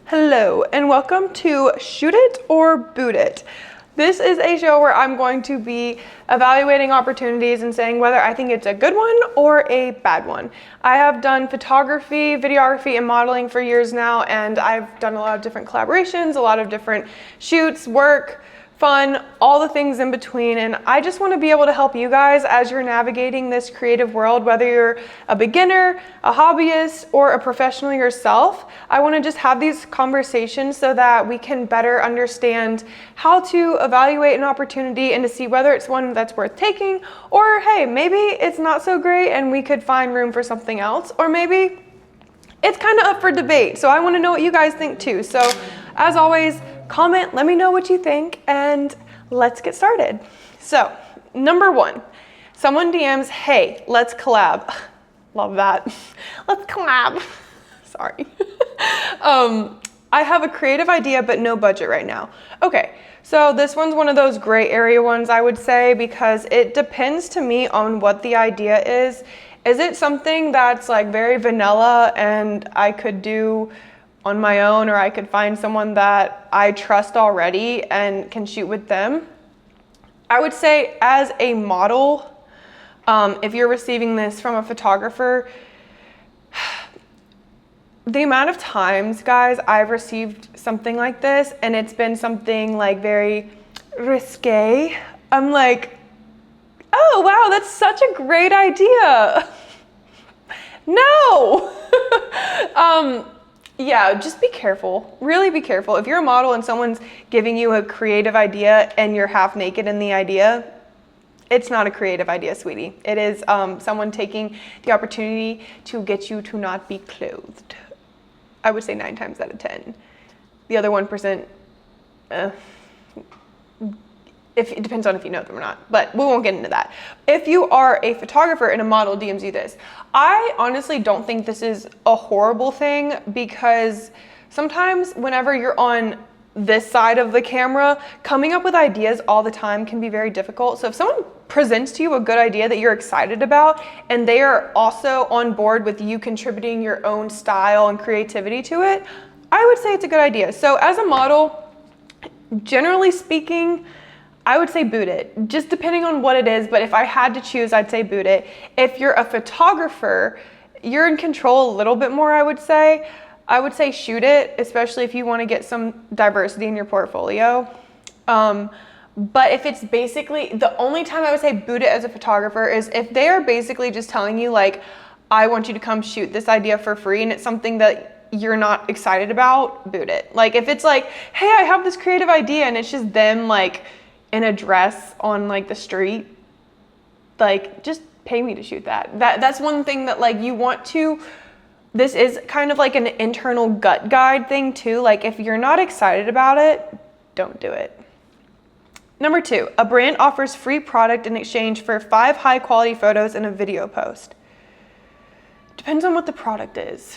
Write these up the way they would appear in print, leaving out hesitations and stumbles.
Hello and welcome to Shoot It or Boot It. This is a show where I'm going to be evaluating opportunities and saying whether I think it's a good one or a bad one. I have done photography, videography, and modeling for years now, and I've done a lot of different collaborations, a lot of different shoots, work, fun, all the things in between, and I just want to be able to help you guys as you're navigating this creative world, whether you're a beginner, a hobbyist, or a professional yourself. I want to just have these conversations so that we can better understand how to evaluate an opportunity and to see whether it's one that's worth taking, or hey, maybe it's not so great and we could find room for something else, or maybe it's kind of up for debate. So I want to know what you guys think too. So as always, comment, let me know what you think, and let's get started. So, number one, someone DMs, hey, let's collab. Love that. Let's collab. Sorry. I have a creative idea, but no budget right now. Okay, so this one's one of those gray area ones, I would say, because it depends to me on what the idea is. Is it something that's like very vanilla and I could do on my own, or I could find someone that I trust already and can shoot with them? I would say as a model, if you're receiving this from a photographer, the amount of times, guys, I've received something like this and it's been something like very risque. I'm like, oh wow, that's such a great idea. No. Yeah, just be careful. Really be careful. If you're a model and someone's giving you a creative idea and you're half naked in the idea, it's not a creative idea, sweetie. It is someone taking the opportunity to get you to not be clothed. I would say 9 times out of 10. The other 1%, it depends on if you know them or not, but we won't get into that. If you are a photographer and a model DMs you this, I honestly don't think this is a horrible thing, because sometimes whenever you're on this side of the camera, coming up with ideas all the time can be very difficult. So if someone presents to you a good idea that you're excited about and they are also on board with you contributing your own style and creativity to it, I would say it's a good idea. So as a model, generally speaking, I would say boot it, just depending on what it is. But if I had to choose, I'd say boot it. If you're a photographer, you're in control a little bit more, I would say. I would say shoot it, especially if you want to get some diversity in your portfolio. But if it's basically, the only time I would say boot it as a photographer is if they are basically just telling you like, I want you to come shoot this idea for free and it's something that you're not excited about, boot it. Like if it's like, hey, I have this creative idea and it's just them like in a dress on like the street, like just pay me to shoot that. That's one thing that like you want to, this is kind of like an internal gut guide thing too. Like if you're not excited about it, don't do it. Number 2, a brand offers free product in exchange for 5 high quality photos and a video post. Depends on what the product is.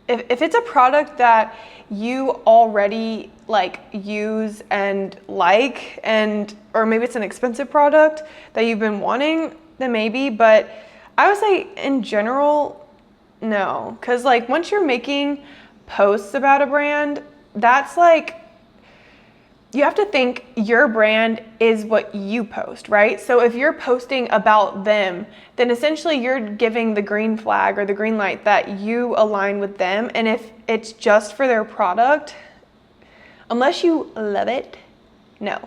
If it's a product that you already like use and like, or maybe it's an expensive product that you've been wanting, then maybe. But I would say in general, no, because like once you're making posts about a brand, that's like, you have to think your brand is what you post, right? So if you're posting about them, then essentially you're giving the green flag or the green light that you align with them. And if it's just for their product, unless you love it, no.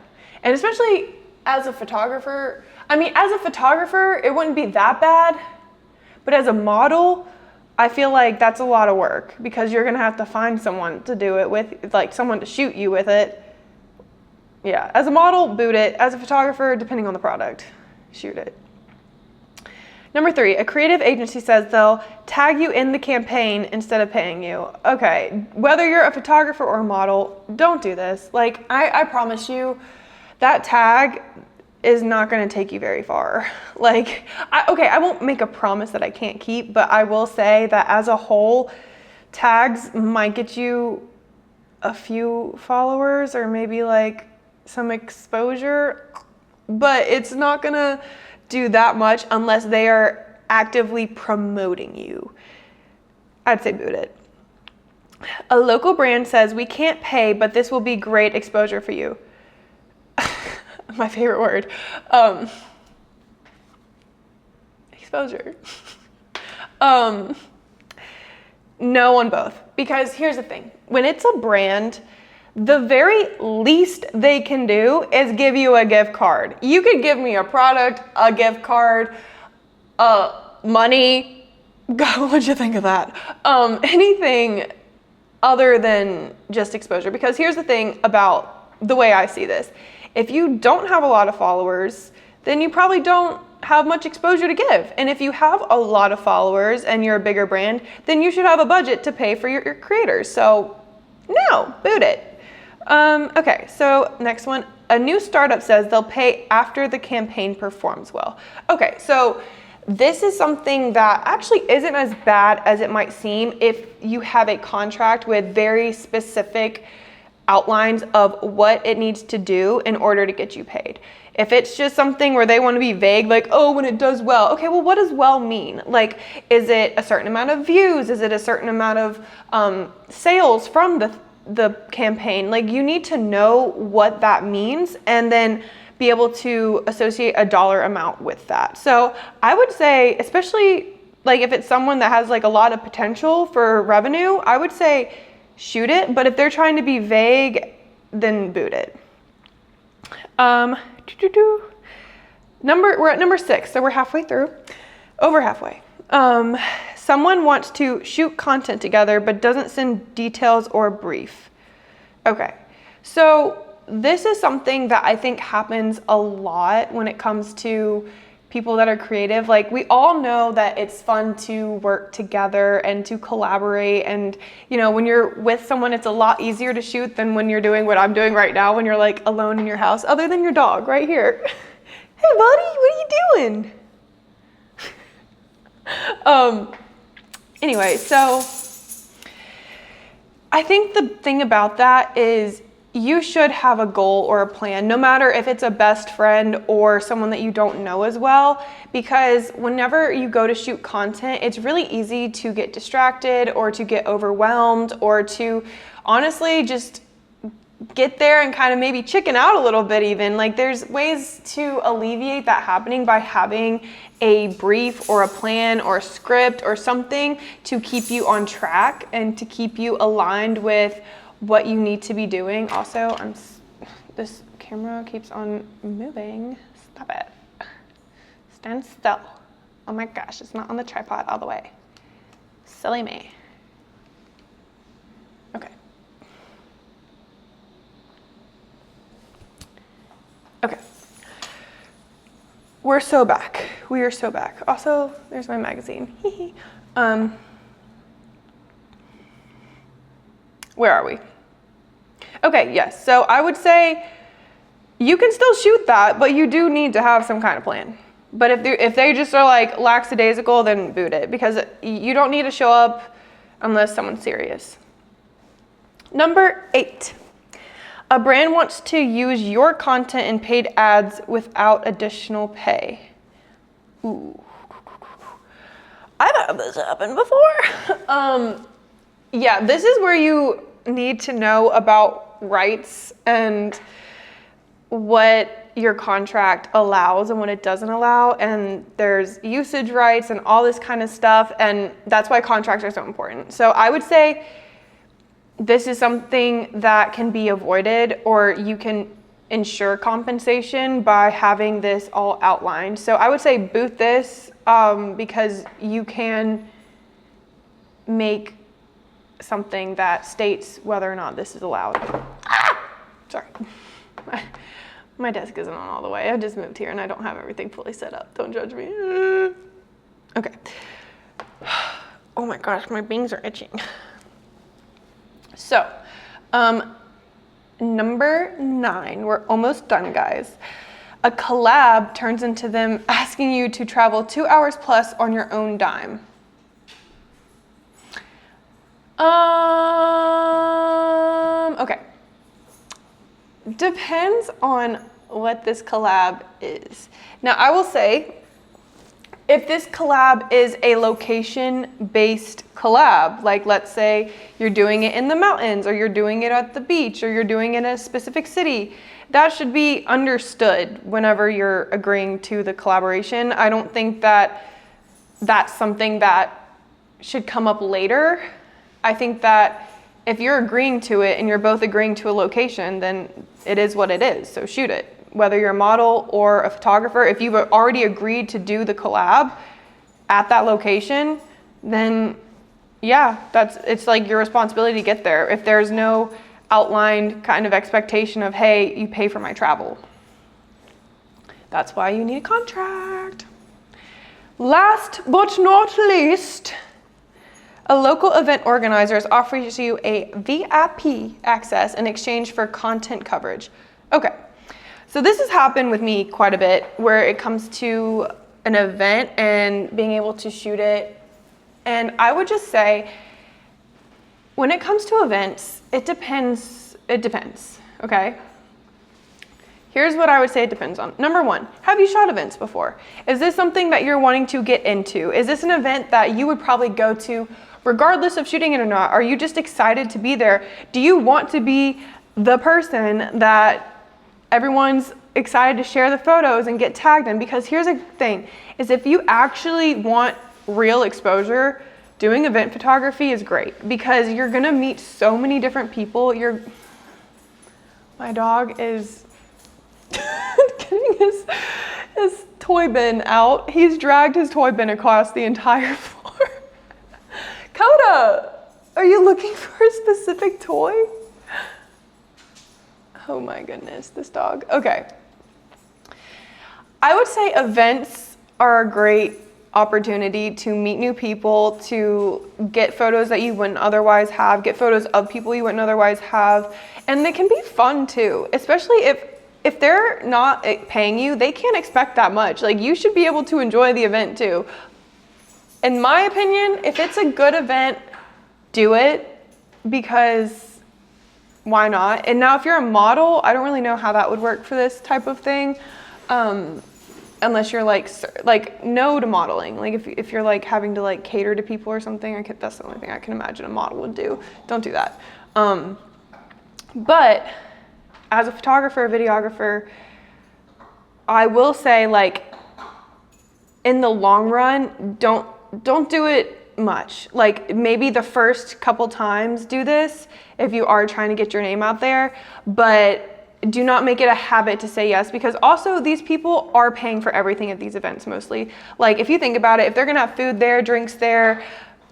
And especially as a photographer, I mean, as a photographer, it wouldn't be that bad, but as a model, I feel like that's a lot of work because you're gonna have to find someone to do it with, like someone to shoot you with it. Yeah, as a model, boot it. As a photographer, depending on the product, shoot it. Number 3, a creative agency says they'll tag you in the campaign instead of paying you. Okay, whether you're a photographer or a model, don't do this. Like, I promise you, that tag is not gonna take you very far. Like, I won't make a promise that I can't keep, but I will say that as a whole, tags might get you a few followers or maybe like some exposure, but it's not gonna do that much unless they are actively promoting you. I'd say boot it. A local brand says, we can't pay, but this will be great exposure for you. My favorite word. Exposure. No on both. Because here's the thing. When it's a brand, the very least they can do is give you a gift card. You could give me a product, a gift card, money. God, what'd you think of that? Anything other than just exposure. Because here's the thing about the way I see this. If you don't have a lot of followers, then you probably don't have much exposure to give. And if you have a lot of followers and you're a bigger brand, then you should have a budget to pay for your creators. So no, boot it. Okay, so next one. A new startup says they'll pay after the campaign performs well. Okay, so this is something that actually isn't as bad as it might seem if you have a contract with very specific outlines of what it needs to do in order to get you paid. If it's just something where they want to be vague, like, oh, when it does well, okay, well, what does well mean? Like, is it a certain amount of views? Is it a certain amount of sales from the campaign? Like, you need to know what that means and then be able to associate a dollar amount with that. So I would say, especially like if it's someone that has like a lot of potential for revenue, I would say shoot it. But if they're trying to be vague, then boot it. We're at number 6, so we're halfway through, over halfway. Someone wants to shoot content together but doesn't send details or brief. Okay, so this is something that I think happens a lot when it comes to people that are creative. Like, we all know that it's fun to work together and to collaborate. And, you know, when you're with someone, it's a lot easier to shoot than when you're doing what I'm doing right now, when you're like alone in your house, other than your dog right here. Hey, buddy, what are you doing? Anyway, so I think the thing about that is you should have a goal or a plan, no matter if it's a best friend or someone that you don't know as well, because whenever you go to shoot content, it's really easy to get distracted or to get overwhelmed or to honestly just get there and kind of maybe chicken out a little bit even. Like, there's ways to alleviate that happening by having a brief or a plan or a script or something to keep you on track and to keep you aligned with what you need to be doing. Also, this camera keeps on moving. Stop it. Stand still. Oh my gosh, it's not on the tripod all the way. Silly me. Okay. Okay. We're so back. We are so back. Also, there's my magazine. Where are we? Okay, yes. So I would say you can still shoot that, but you do need to have some kind of plan. But if they just are like lackadaisical, then boot it, because you don't need to show up unless someone's serious. Number 8. A brand wants to use your content in paid ads without additional pay. Ooh. I've had this happen before. Yeah, this is where you need to know about rights and what your contract allows and what it doesn't allow. And there's usage rights and all this kind of stuff. And that's why contracts are so important. So I would say this is something that can be avoided, or you can ensure compensation by having this all outlined. So I would say boot this because you can make something that states whether or not this is allowed. Sorry. My desk isn't on all the way. I just moved here and I don't have everything fully set up. Don't judge me. Okay. Oh my gosh, my bangs are itching. So, number 9, we're almost done, guys. A collab turns into them asking you to travel 2 hours plus on your own dime. Okay. Depends on what this collab is. Now, I will say, if this collab is a location-based collab, like let's say you're doing it in the mountains, or you're doing it at the beach, or you're doing it in a specific city, that should be understood whenever you're agreeing to the collaboration. I don't think that that's something that should come up later. I think that if you're agreeing to it and you're both agreeing to a location, then it is what it is, so shoot it. Whether you're a model or a photographer, if you've already agreed to do the collab at that location, then yeah, it's like your responsibility to get there. If there's no outlined kind of expectation of, hey, you pay for my travel. That's why you need a contract. Last but not least, a local event organizer offers you a VIP access in exchange for content coverage. Okay. So this has happened with me quite a bit, where it comes to an event and being able to shoot it. And I would just say, when it comes to events, it depends, okay? Here's what I would say it depends on. Number one, have you shot events before? Is this something that you're wanting to get into? Is this an event that you would probably go to regardless of shooting it or not? Are you just excited to be there? Do you want to be the person that everyone's excited to share the photos and get tagged in? Because here's the thing, is if you actually want real exposure, doing event photography is great, because you're gonna meet so many different people. My dog is getting his toy bin out. He's dragged his toy bin across the entire floor. Coda, are you looking for a specific toy? Oh my goodness, this dog. Okay. I would say events are a great opportunity to meet new people, to get photos that you wouldn't otherwise have, get photos of people you wouldn't otherwise have. And they can be fun too, especially if they're not paying you, they can't expect that much. Like, you should be able to enjoy the event too. In my opinion, if it's a good event, do it, because why not? And now if you're a model, I don't really know how that would work for this type of thing. Unless you're like no to modeling. Like if you're like having to like cater to people or something, that's the only thing I can imagine a model would do. Don't do that. But as a photographer, videographer, I will say, like, in the long run, don't do it much. Like, maybe the first couple times do this if you are trying to get your name out there, but do not make it a habit to say yes, because also these people are paying for everything at these events mostly. Like, if you think about it, if they're gonna have food there, drinks there,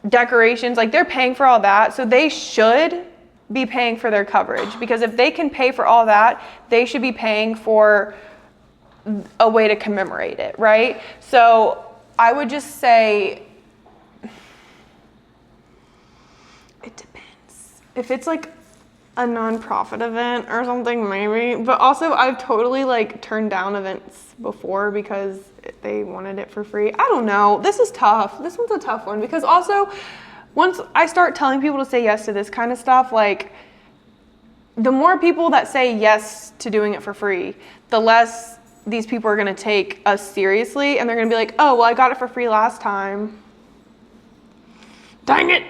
decorations, like, they're paying for all that, so they should be paying for their coverage, because if they can pay for all that, they should be paying for a way to commemorate it, right? So I would just say, it depends. If it's like a nonprofit event or something, maybe. But also, I've totally like turned down events before because they wanted it for free. I don't know. This is tough. This one's a tough one, because also, once I start telling people to say yes to this kind of stuff, like, the more people that say yes to doing it for free, the less these people are going to take us seriously, and they're going to be like, oh, well, I got it for free last time. Dang it.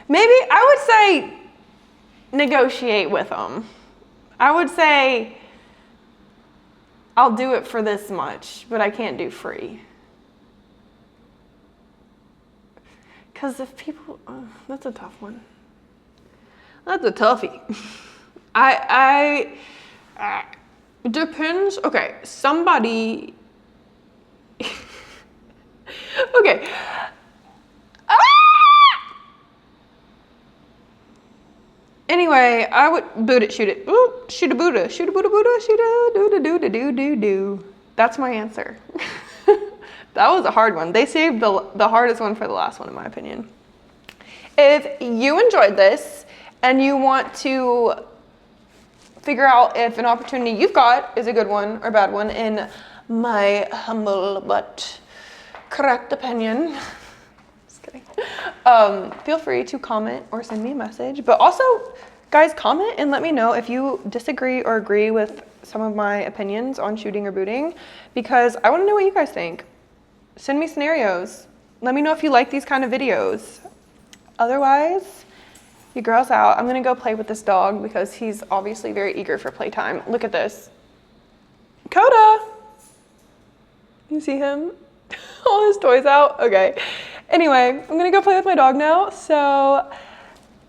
Maybe I would say negotiate with them. I would say, I'll do it for this much, but I can't do free. Because if people, that's a tough one. That's a toughie. It depends. Okay, somebody. Okay. Anyway, I would boot it, shoot it. Ooh, shoot a Buddha, shoot a Buddha, Buddha, shoot a do. That's my answer. That was a hard one. They saved the hardest one for the last one, in my opinion. If you enjoyed this and you want to figure out if an opportunity you've got is a good one or bad one, in my humble but correct opinion, just kidding, feel free to comment or send me a message. But also, guys, comment and let me know if you disagree or agree with some of my opinions on shooting or booting, because I want to know what you guys think. Send me scenarios. Let me know if you like these kind of videos. Otherwise, your girl's out. I'm gonna go play with this dog because he's obviously very eager for playtime. Look at this. Coda! You see him? All his toys out? Okay. Anyway, I'm gonna go play with my dog now. So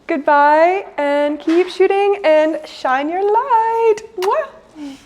goodbye and keep shooting and shine your light. Mwah!